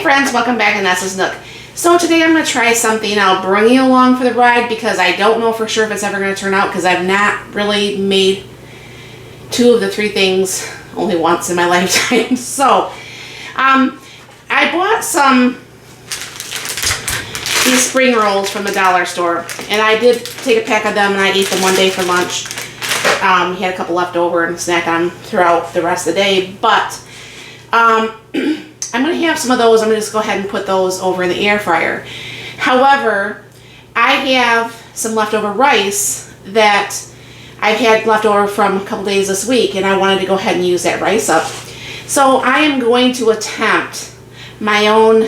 friends, welcome back, and this is Nook. So today I'm going to try something. I'll bring you along for the ride because I don't know for sure if it's ever going to turn out because I've not really made two of the three things only once in my lifetime. So I bought these spring rolls from the dollar store, and I did take a pack of them and I ate them one day for lunch. He had a couple left over and snacked on throughout the rest of the day, but I'm going to have some of those. I'm going to just go ahead and put those over in the air fryer. However, I have some leftover rice that I've had left over from a couple days this week, and I wanted to go ahead and use that rice up. So I am going to attempt my own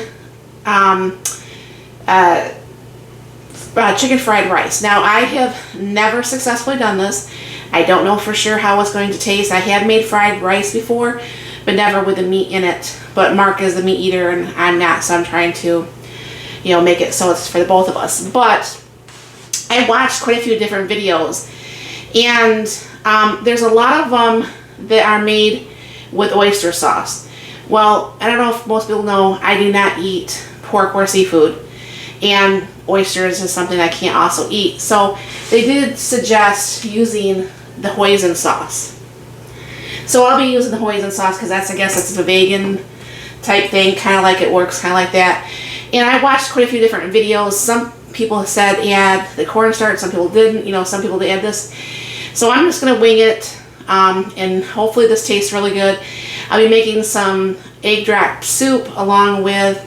chicken fried rice. Now, I have never successfully done this. I don't know for sure how it's going to taste. I had made fried rice before, but never with the meat in it. But Mark is the meat eater and I'm not, so I'm trying to, make it so it's for the both of us. But I watched quite a few different videos, and there's a lot of them that are made with oyster sauce. Well, I don't know if most people know, I do not eat pork or seafood, and oysters is something I can't also eat. So they did suggest using the hoisin sauce. So I'll be using the hoisin sauce because I guess it's a vegan type thing, kind of like it works, kind of like that. And I watched quite a few different videos. Some people said add the cornstarch, some people didn't. Some people did add this. So I'm just going to wing it, and hopefully this tastes really good. I'll be making some egg drop soup along with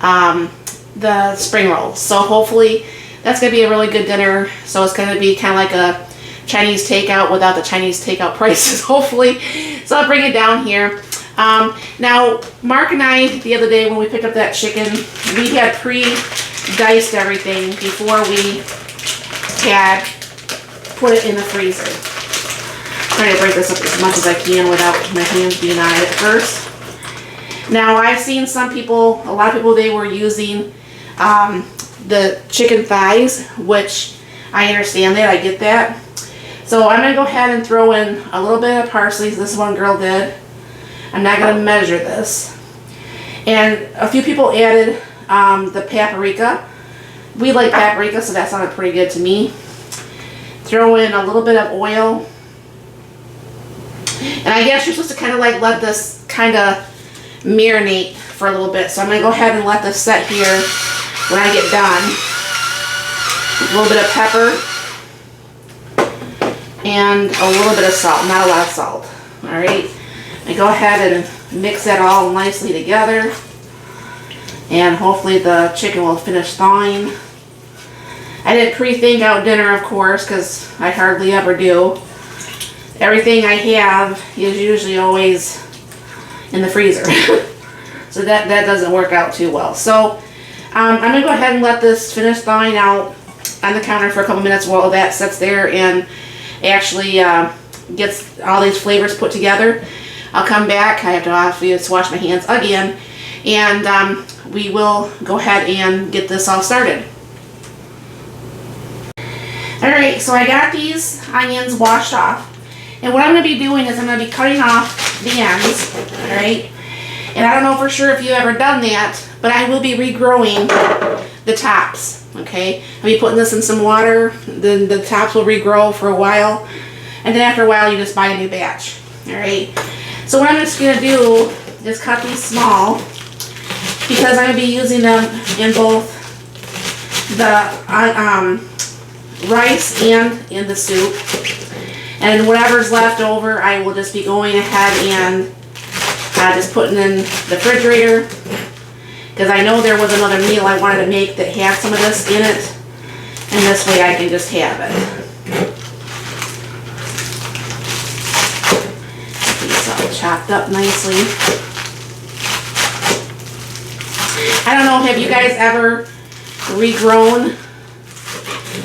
the spring rolls. So hopefully that's going to be a really good dinner. So it's going to be kind of like a Chinese takeout without the Chinese takeout prices, hopefully. So I'll bring it down here. Now, Mark and I, the other day when we picked up that chicken, we had pre-diced everything before we had put it in the freezer. I'm trying to break this up as much as I can without my hands being on it at first. Now, I've seen a lot of people, they were using the chicken thighs, which I understand that, I get that. So I'm going to go ahead and throw in a little bit of parsley. This one girl did. I'm not going to measure this. And a few people added the paprika. We like paprika, so that sounded pretty good to me. Throw in a little bit of oil. And I guess you're supposed to kind of like let this kind of marinate for a little bit. So I'm going to go ahead and let this set here when I get done. A little bit of pepper. And a little bit of salt, not a lot of salt. Alright, I go ahead and mix that all nicely together, and hopefully the chicken will finish thawing. I didn't pre-think out dinner, of course, because I hardly ever do. Everything I have is usually always in the freezer. So that doesn't work out too well. So I'm going to go ahead and let this finish thawing out on the counter for a couple minutes while that sits there and actually gets all these flavors put together. I'll come back. I have to obviously wash my hands again, and we will go ahead and get this all started. Alright, so I got these onions washed off, and what I'm going to be doing is I'm going to be cutting off the ends. Alright, and I don't know for sure if you've ever done that, but I will be regrowing the tops. Okay, I'll be putting this in some water, then the tops will regrow for a while, and then after a while you just buy a new batch. Alright, so what I'm just going to do is cut these small, because I'm going to be using them in both the rice and in the soup, and whatever's left over I will just be going ahead and just putting in the refrigerator. Because I know there was another meal I wanted to make that had some of this in it, and this way I can just have it. These all chopped up nicely. I don't know, have you guys ever regrown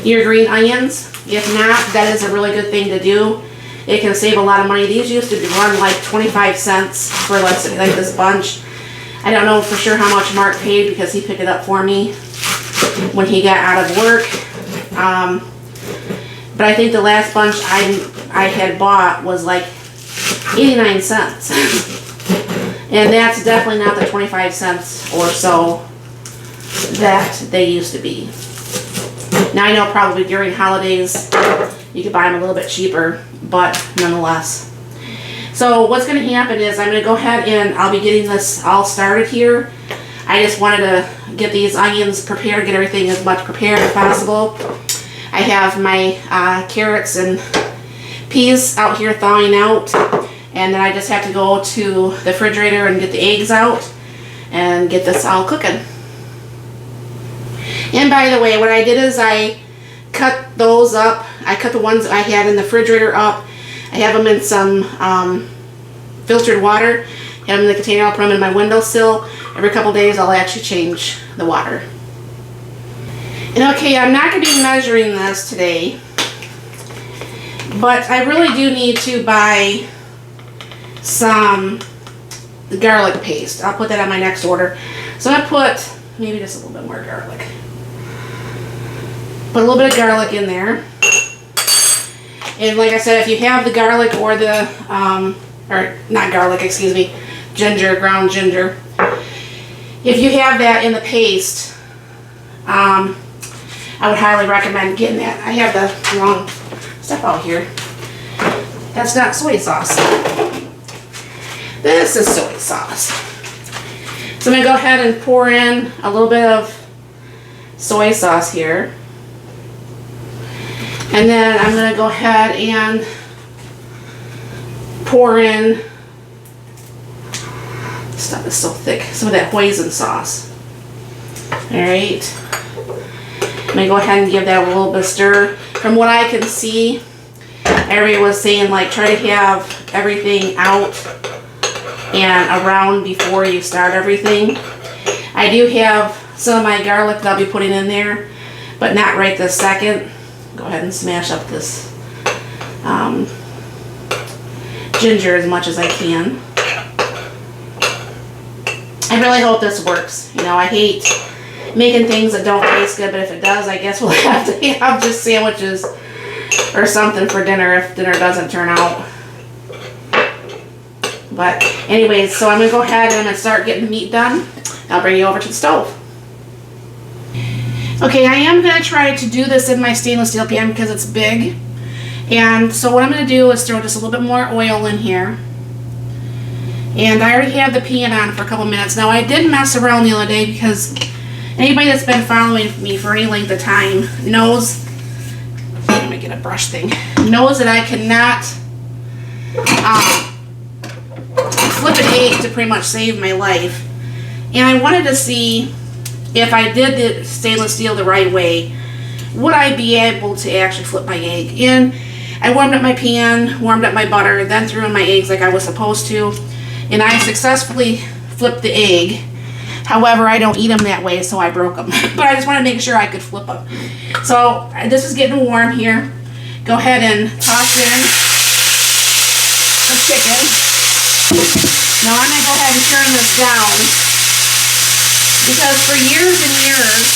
your green onions? If not, that is a really good thing to do. It can save a lot of money. These used to run like 25 cents for like this bunch. I don't know for sure how much Mark paid because he picked it up for me when he got out of work. But I think the last bunch I had bought was like 89 cents. And that's definitely not the 25 cents or so that they used to be. Now I know probably during holidays you could buy them a little bit cheaper, but nonetheless. So what's going to happen is I'm going to go ahead and I'll be getting this all started here. I just wanted to get these onions prepared, get everything as much prepared as possible. I have my carrots and peas out here thawing out, and then I just have to go to the refrigerator and get the eggs out and get this all cooking. And by the way, what I did is I cut those up. I cut the ones I had in the refrigerator up. I have them in some filtered water. Have them in the container. I'll put them in my windowsill. Every couple days I'll actually change the water. And okay, I'm not going to be measuring this today, but I really do need to buy some garlic paste. I'll put that on my next order. So I'm going to put maybe just a little bit more garlic. Put a little bit of garlic in there. And like I said, if you have the garlic or the, or not garlic, excuse me, ginger, ground ginger. If you have that in the paste, I would highly recommend getting that. I have the wrong stuff out here. That's not soy sauce. This is soy sauce. So I'm going to go ahead and pour in a little bit of soy sauce here. And then I'm going to go ahead and pour in, stuff is so thick, some of that hoisin sauce. Alright. I'm going to go ahead and give that a little bit of stir. From what I can see, everybody was saying like try to have everything out and around before you start everything. I do have some of my garlic that I'll be putting in there, but not right this second. Go ahead and smash up this ginger as much as I can. I really hope this works. You know, I hate making things that don't taste good, but if it does, I guess we'll have to have just sandwiches or something for dinner if dinner doesn't turn out. But anyways, so I'm going to go ahead and I'm going to start getting the meat done. I'll bring you over to the stove. Okay, I am going to try to do this in my stainless steel pan because it's big. And so what I'm going to do is throw just a little bit more oil in here. And I already have the pan on for a couple minutes. Now I did mess around the other day because anybody that's been following me for any length of time knows, let me get a brush thing, knows that I cannot flip an egg to pretty much save my life. And I wanted to see if I did the stainless steel the right way, would I be able to actually flip my egg? And I warmed up my pan, warmed up my butter, then threw in my eggs like I was supposed to. And I successfully flipped the egg. However, I don't eat them that way, so I broke them. But I just wanted to make sure I could flip them. So this is getting warm here. Go ahead and toss in the chicken. Now I'm going to go ahead and turn this down, because for years and years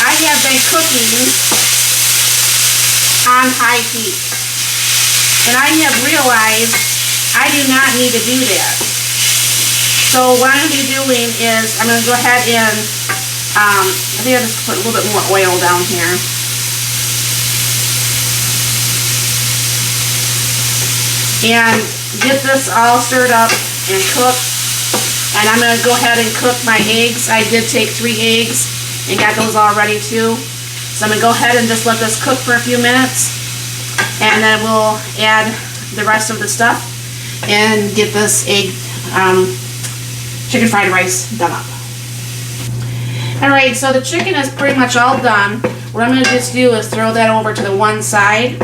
I have been cooking on high heat, and I have realized I do not need to do that. So what I'm going to be doing is I'm going to go ahead and I think I'll just put a little bit more oil down here. And get this all stirred up and cooked. And I'm going to go ahead and cook my eggs. I did take 3 eggs and got those all ready too. So I'm going to go ahead and just let this cook for a few minutes. And then we'll add the rest of the stuff and get this egg chicken fried rice done up. Alright, so the chicken is pretty much all done. What I'm going to just do is throw that over to the one side.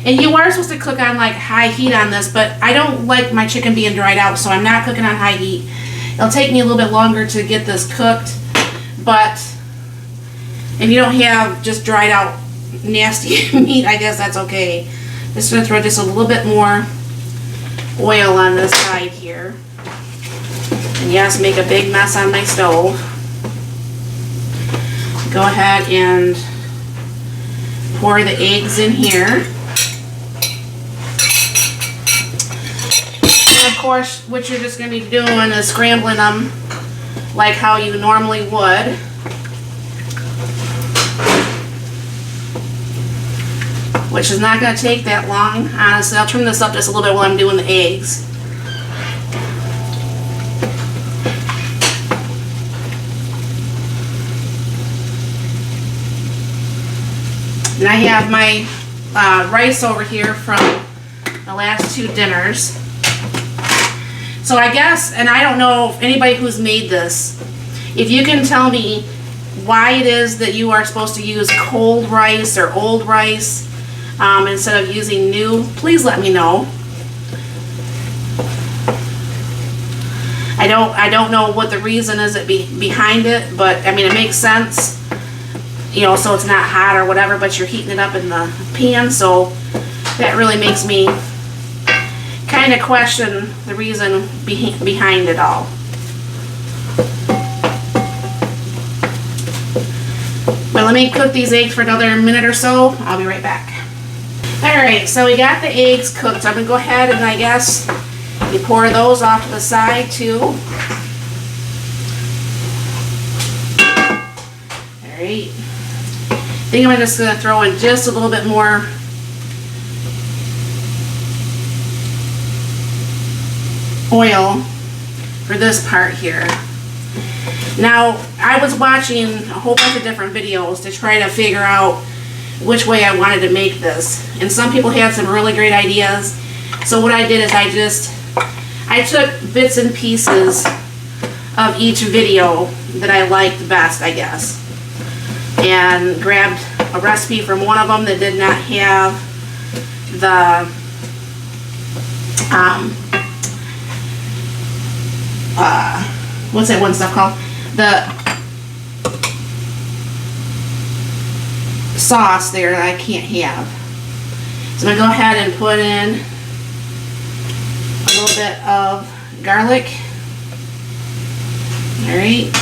And you are supposed to cook on like high heat on this, but I don't like my chicken being dried out, so I'm not cooking on high heat. It'll take me a little bit longer to get this cooked, but if you don't have just dried out nasty meat, I guess that's okay. Just going to throw just a little bit more oil on this side here. And yes, make a big mess on my stove. Go ahead and pour the eggs in here. course, what you're just going to be doing is scrambling them like how you normally would. Which is not going to take that long, honestly. I'll turn this up just a little bit while I'm doing the eggs. And I have my rice over here from the last 2 dinners. So I guess, and I don't know if anybody who's made this, if you can tell me why it is that you are supposed to use cold rice or old rice instead of using new, please let me know. I don't know what the reason is behind it, but I mean it makes sense, you know, so it's not hot or whatever, but you're heating it up in the pan, so that really makes me kind of question the reason behind it all. But let me cook these eggs for another minute or so. I'll be right back. Alright, so we got the eggs cooked. I'm going to go ahead and I guess you pour those off to the side too. Alright. I think I'm just going to throw in just a little bit more oil for this part here. Now, I was watching a whole bunch of different videos to try to figure out which way I wanted to make this. And some people had some really great ideas. So what I did is I took bits and pieces of each video that I liked best, I guess. And grabbed a recipe from one of them that did not have the what's that one stuff called? The sauce there that I can't have. So I'm going to go ahead and put in a little bit of garlic. Alright.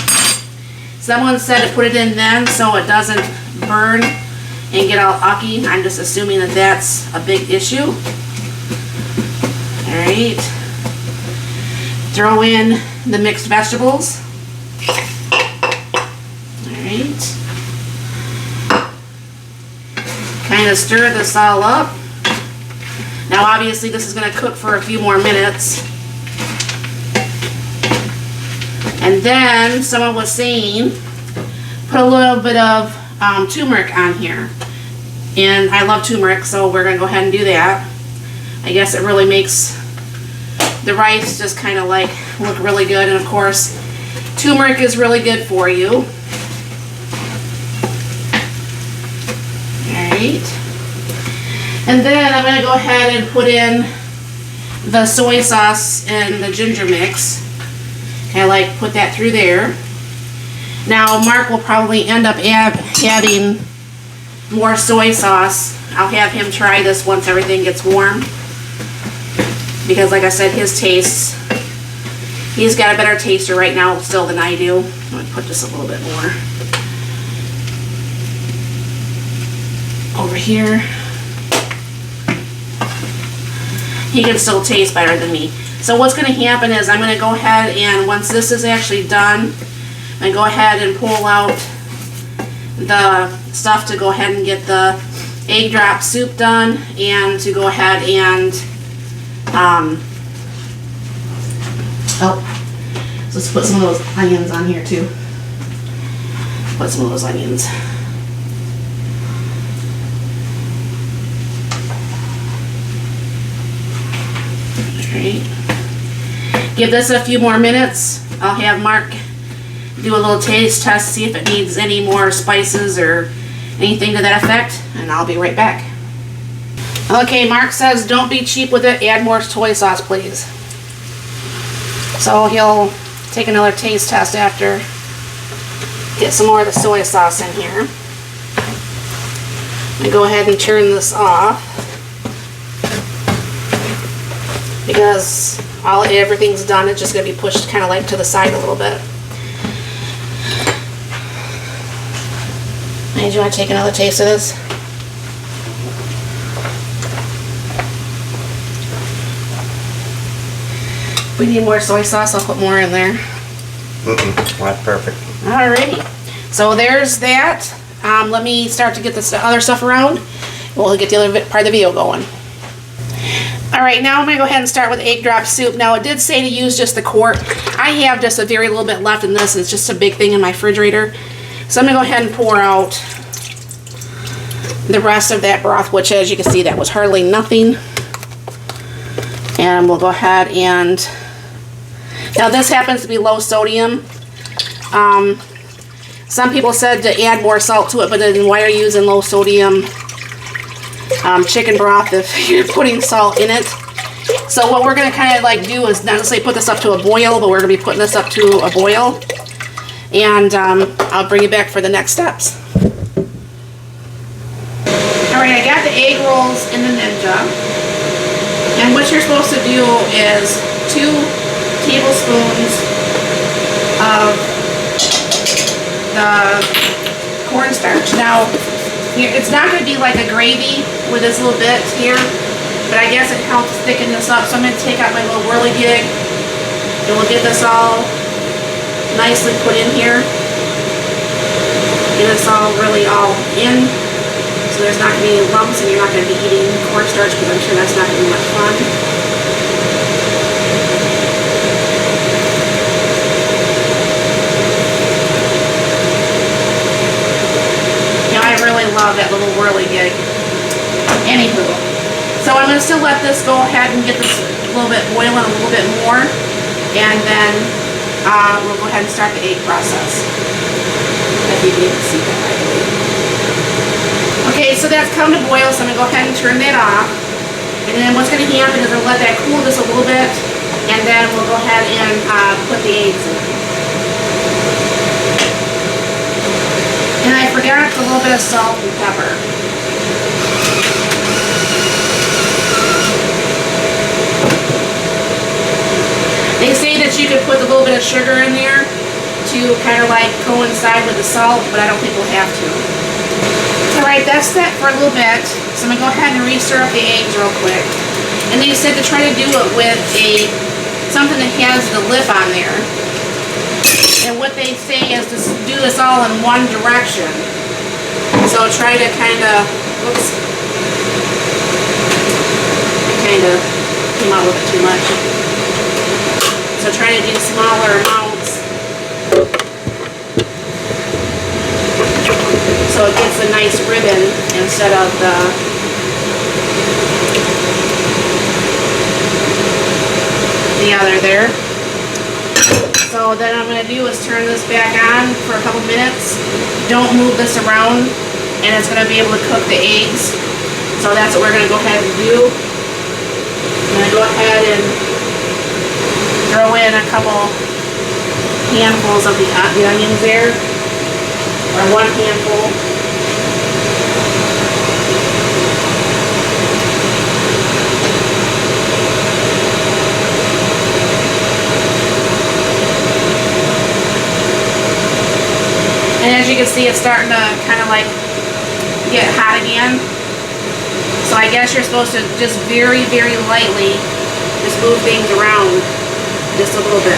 Someone said to put it in then so it doesn't burn and get all ucky. I'm just assuming that that's a big issue. Alright. Throw in the mixed vegetables. Alright. Kind of stir this all up. Now obviously this is going to cook for a few more minutes. And then someone was saying put a little bit of turmeric on here. And I love turmeric, so we're going to go ahead and do that. I guess it really makes the rice just kind of like look really good. And of course turmeric is really good for you. Alright. And then I'm going to go ahead and put in the soy sauce and the ginger mix. Kind of like put that through there. Now Mark will probably end up adding more soy sauce. I'll have him try this once everything gets warm. Because like I said, his tastes, he's got a better taster right now still than I do. I'm going to put just a little bit more over here. He can still taste better than me. So what's going to happen is I'm going to go ahead and once this is actually done, I go ahead and pull out the stuff to go ahead and get the egg drop soup done and to go ahead and let's put some of those onions on here too. Put some of those onions. Alright. Give this a few more minutes. I'll have Mark do a little taste test, see if it needs any more spices or anything to that effect, and I'll be right back. Okay, Mark says don't be cheap with it, add more soy sauce please. So he'll take another taste test after, get some more of the soy sauce in here. I'm going to go ahead and turn this off because everything's done. It's just going to be pushed kind of like to the side a little bit. Do you want to take another taste of this? we need more soy sauce, I'll put more in there. That's perfect. Alrighty. So there's that. Let me start to get this other stuff around. We'll get the other part of the video going. Alright, now I'm going to go ahead and start with egg drop soup. Now it did say to use just the quart. I have just a very little bit left in this. It's just a big thing in my refrigerator. So I'm going to go ahead and pour out the rest of that broth, which as you can see that was hardly nothing. And we'll go ahead and, now this happens to be low sodium. Some people said to add more salt to it, but then why are you using low sodium chicken broth if you're putting salt in it? So what we're going to kind of like do is not necessarily put this up to a boil, but we're going to be putting this up to a boil. And I'll bring you back for the next steps. Alright, I got the egg rolls in the Ninja. And what you're supposed to do is 2 tablespoons of the cornstarch. Now, it's not going to be like a gravy with this little bit here, but I guess it helps thicken this up. So I'm going to take out my little whirligig, and we'll get this all nicely put in here. Get this all really all in, so there's not going to be any lumps, and you're not going to be eating cornstarch because I'm sure that's not going to be much fun. I really love that little whirligig. Anywho, so I'm going to still let this go ahead and get this a little bit boiling a little bit more, and then we'll go ahead and start the egg process. If you can even see that right away. Okay, so that's come to boil, so I'm going to go ahead and turn that off. And then what's going to happen is I'll let that cool just a little bit, and then we'll go ahead and put the eggs in. And I forgot a little bit of salt and pepper. They say that you could put a little bit of sugar in there to kind of like coincide with the salt, but I don't think we'll have to. Alright, that's set for a little bit. So I'm going to go ahead and re-stir up the eggs real quick. And they said to try to do it with something that has the lip on there. And what they say is to do this all in one direction. So try to kind of, oops, it kind of came out a little bit too much. So try to do smaller amounts. So it gets a nice ribbon instead of the other there. So then I'm going to do is turn this back on for a couple minutes. Don't move this around, and it's going to be able to cook the eggs. So that's what we're going to go ahead and do. I'm going to go ahead and throw in a couple handfuls of the onions there, or 1 handful. And as you can see, it's starting to kind of like get hot again. So I guess you're supposed to just very, very lightly just move things around just a little bit.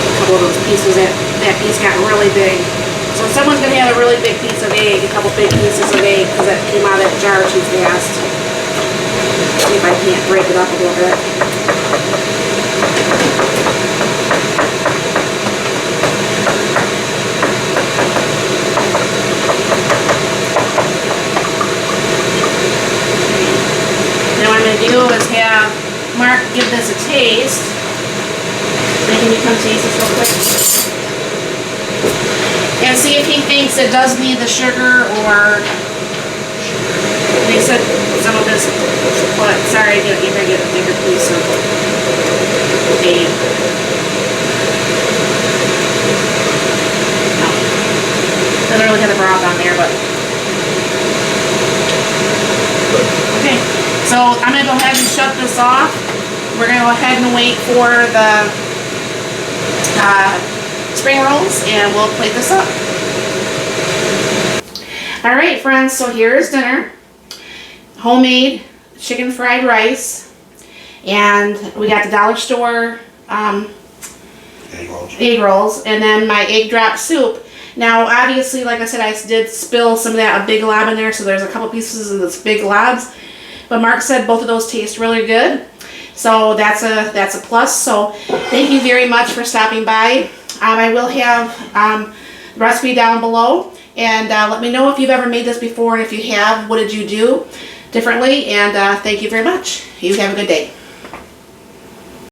A couple of those pieces, that piece got really big. So someone's going to have a really big piece of egg, a couple big pieces of egg, because that came out of that jar too fast. See if I can't break it up a little bit. Now what I'm going to do is have Mark give this a taste. Can you come taste this real quick? And see if he thinks it does need the sugar, or they said some of this, but sorry, you're going to get a bigger piece of egg. No. Doesn't really have the broth on there, but. Okay, so I'm going to go ahead and shut this off. We're going to go ahead and wait for the spring rolls, and we'll plate this up. All right, friends, so here's dinner. Homemade chicken fried rice. And we got the dollar store egg rolls. And then my egg drop soup. Now, obviously, like I said, I did spill some of that big lob in there, so there's a couple pieces of this big lobs. But Mark said both of those taste really good. So that's a plus. So thank you very much for stopping by. I will have the recipe down below. And let me know if you've ever made this before, and if you have, what did you do differently? And thank you very much. You have a good day.